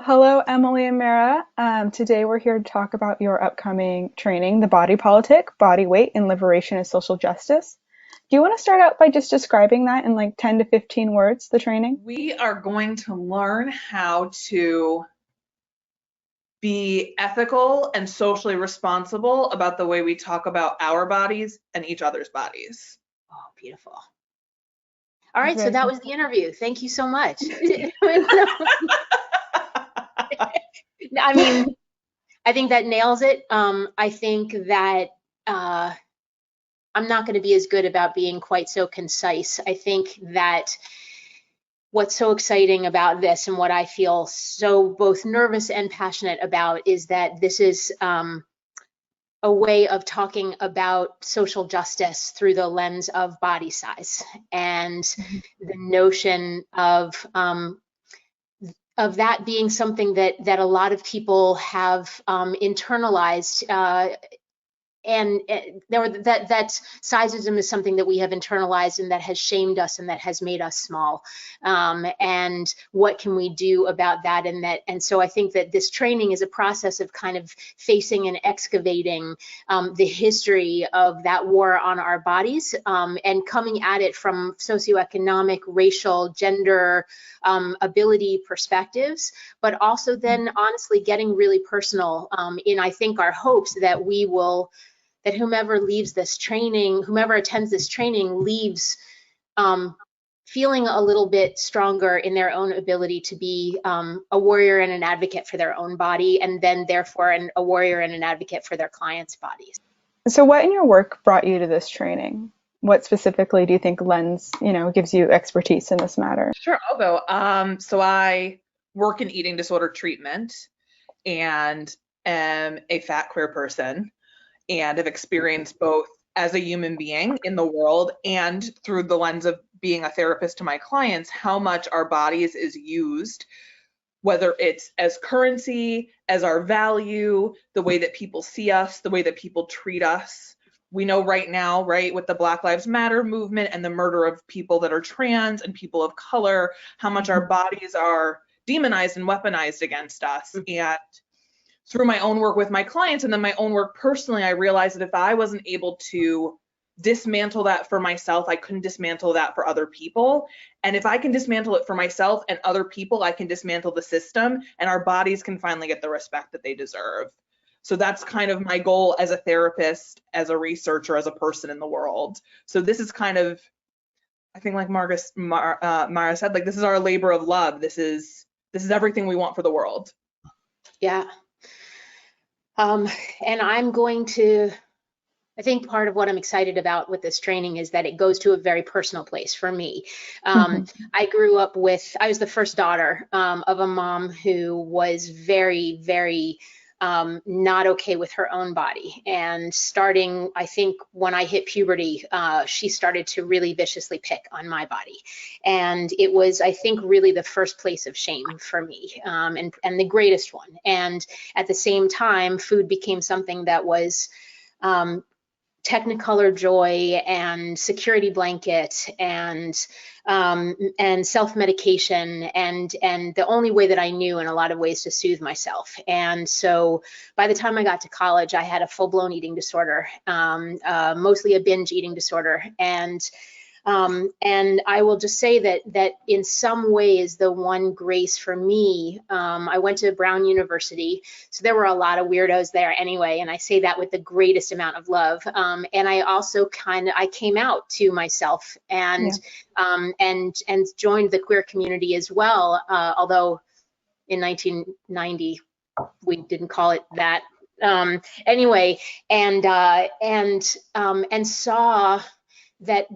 Hello, Emily and Mara. Today we're here to talk about your upcoming training, the Body Politic, Body Weight, and Liberation and Social Justice. Do you want to start out by just describing that in like 10 to 15 words, the training? We are going to learn how to be ethical and socially responsible about the way we talk about our bodies and each other's bodies. Oh, beautiful. All right, so Very that cool. was the interview. Thank you so much. I mean, I think that nails it. I think that I'm not going to be as good about being quite so concise. I think that what's so exciting about this and what I feel so both nervous and passionate about is that this is a way of talking about social justice through the lens of body size and the notion of that being something that a lot of people have internalized, and that sizeism is something that we have internalized and that has shamed us and that has made us small. And what can we do about that? And so I think that this training is a process of kind of facing and excavating the history of that war on our bodies, and coming at it from socioeconomic, racial, gender, ability perspectives, but also then honestly getting really personal in, I think, our hopes that that whomever leaves this training, whomever attends this training leaves feeling a little bit stronger in their own ability to be a warrior and an advocate for their own body, and then therefore a warrior and an advocate for their clients' bodies. So what in your work brought you to this training? What specifically do you think gives you expertise in this matter? Sure, I'll go. So I work in eating disorder treatment and am a fat queer person, and have experienced both as a human being in the world and through the lens of being a therapist to my clients, how much our bodies is used, whether it's as currency, as our value, the way that people see us, the way that people treat us. We know right now, right, with the Black Lives Matter movement and the murder of people that are trans and people of color, how much our bodies are demonized and weaponized against us. And through my own work with my clients and then my own work personally, I realized that if I wasn't able to dismantle that for myself, I couldn't dismantle that for other people. And if I can dismantle it for myself and other people, I can dismantle the system and our bodies can finally get the respect that they deserve. So that's kind of my goal as a therapist, as a researcher, as a person in the world. So this is kind of, I think like Mara said, like this is our labor of love. This is everything we want for the world. Yeah. And I think part of what I'm excited about with this training is that it goes to a very personal place for me. I was the first daughter of a mom who was very, very not okay with her own body. And starting, I think, when I hit puberty, she started to really viciously pick on my body. And it was, I think, really the first place of shame for me, and the greatest one. And at the same time, food became something that was Technicolor joy and security blanket and self-medication and the only way that I knew in a lot of ways to soothe myself. And so by the time I got to college, I had a full-blown eating disorder, mostly a binge eating disorder. And I will just say that in some ways, the one grace for me, I went to Brown University, so there were a lot of weirdos there anyway, and I say that with the greatest amount of love. And I also I came out to myself and joined the queer community as well, although in 1990 we didn't call it that. Anyway, and saw that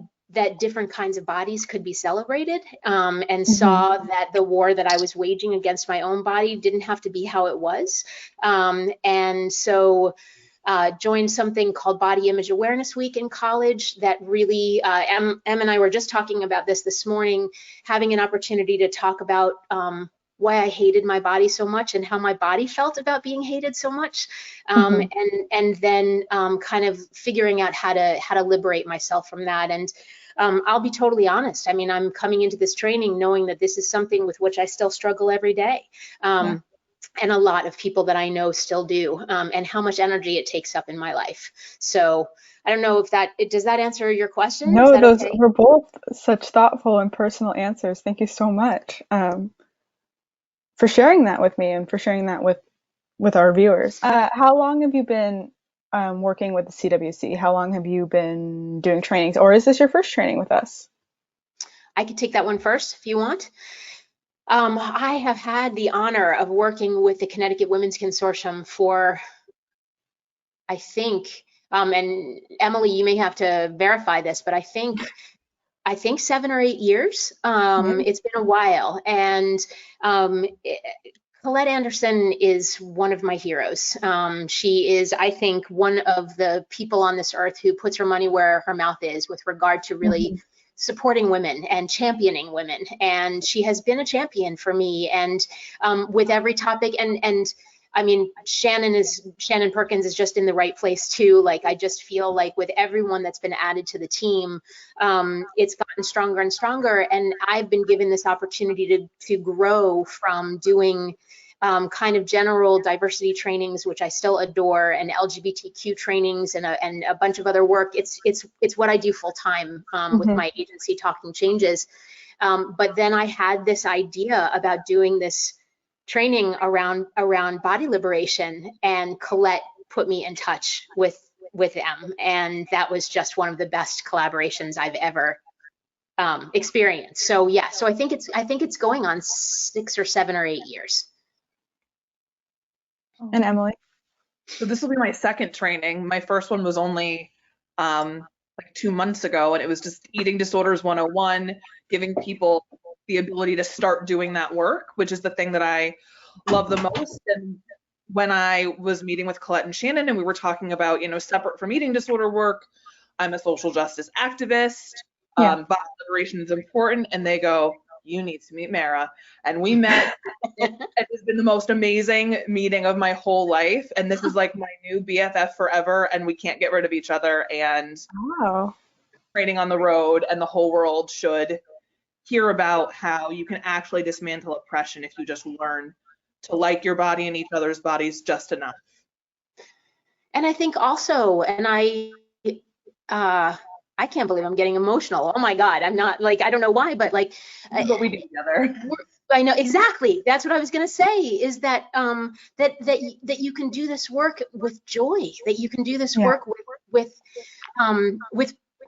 different kinds of bodies could be celebrated, and saw that the war that I was waging against my own body didn't have to be how it was. And so joined something called Body Image Awareness Week in college that really, Em and I were just talking about this morning, having an opportunity to talk about why I hated my body so much and how my body felt about being hated so much, and then kind of figuring out how to liberate myself from that. And I'll be totally honest. I mean, I'm coming into this training knowing that this is something with which I still struggle every day. a lot of people that I know still do, and how much energy it takes up in my life. So I don't know if does that answer your question? Is No, that those okay? were both such thoughtful and personal answers. Thank you so much for sharing that with me and for sharing that with our viewers. How long have you been working with the CWC? How long have you been doing trainings, or is this your first training with us? I could take that one first if you want. I have had the honor of working with the Connecticut Women's Consortium for, I think, and Emily, you may have to verify this, but I think 7 or 8 years. Amazing. It's been a while, and um, Colette Anderson is one of my heroes. She is, I think, one of the people on this earth who puts her money where her mouth is with regard to really Mhm. supporting women and championing women. And she has been a champion for me. And with every topic, and I mean, Shannon Perkins is just in the right place too. Like, I just feel like with everyone that's been added to the team, it's gotten stronger and stronger. And I've been given this opportunity to grow from doing kind of general diversity trainings, which I still adore, and LGBTQ trainings, and a bunch of other work. It's what I do full time with Mhm. my agency, Talking Changes. But then I had this idea about doing this training around body liberation, and Colette put me in touch with them, and that was just one of the best collaborations I've ever experienced. So yeah, so I think it's going on 6 or 7 or 8 years. And Emily? So this will be my second training. My first one was only like 2 months ago, and it was just Eating Disorders 101, giving people the ability to start doing that work, which is the thing that I love the most. And when I was meeting with Colette and Shannon, and we were talking about, separate from eating disorder work, I'm a social justice activist. Yeah. Body liberation is important, and they go, "You need to meet Mara." And we met. It has been the most amazing meeting of my whole life, and this is like my new BFF forever, and we can't get rid of each other. And Wow. training on the road, and the whole world should hear about how you can actually dismantle oppression if you just learn to like your body and each other's bodies just enough. And I think also, and I can't believe I'm getting emotional. Oh my God, I'm not, like, I don't know why, but like, This is what we do together. I know exactly. That's what I was going to say, is that that you can do this work with joy, that you can do this Yeah. work with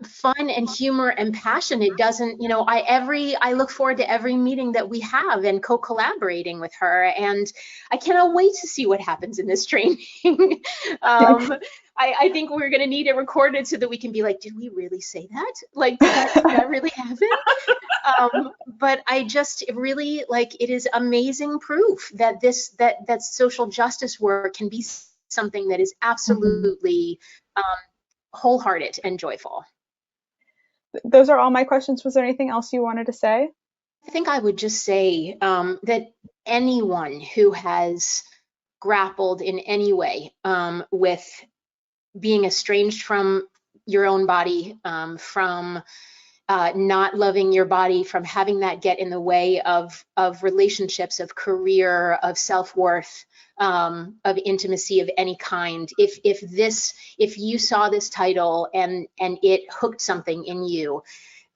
fun and humor and passion. It doesn't, I look forward to every meeting that we have and co-collaborating with her, and I cannot wait to see what happens in this training. I think we're going to need it recorded so that we can be like, did we really say that? Like, did that really happen? But I just really, like, it is amazing proof that that social justice work can be something that is Mhm. absolutely wholehearted and joyful. Those are all my questions. Was there anything else you wanted to say? I think I would just say that anyone who has grappled in any way with being estranged from your own body, from not loving your body, from having that get in the way of relationships, of career, of self-worth, of intimacy of any kind. If you saw this title and it hooked something in you,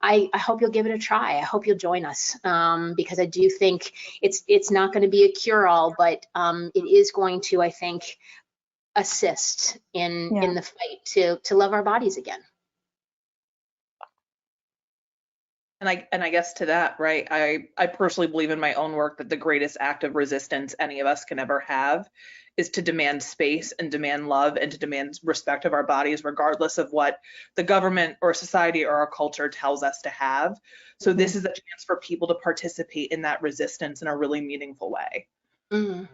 I hope you'll give it a try. I hope you'll join us, because I do think it's not going to be a cure-all, but it is going to, I think, assist in Yeah. the fight to love our bodies again. And I guess to that, right, I personally believe in my own work that the greatest act of resistance any of us can ever have is to demand space and demand love and to demand respect of our bodies, regardless of what the government or society or our culture tells us to have. So Mhm. this is a chance for people to participate in that resistance in a really meaningful way. Mm.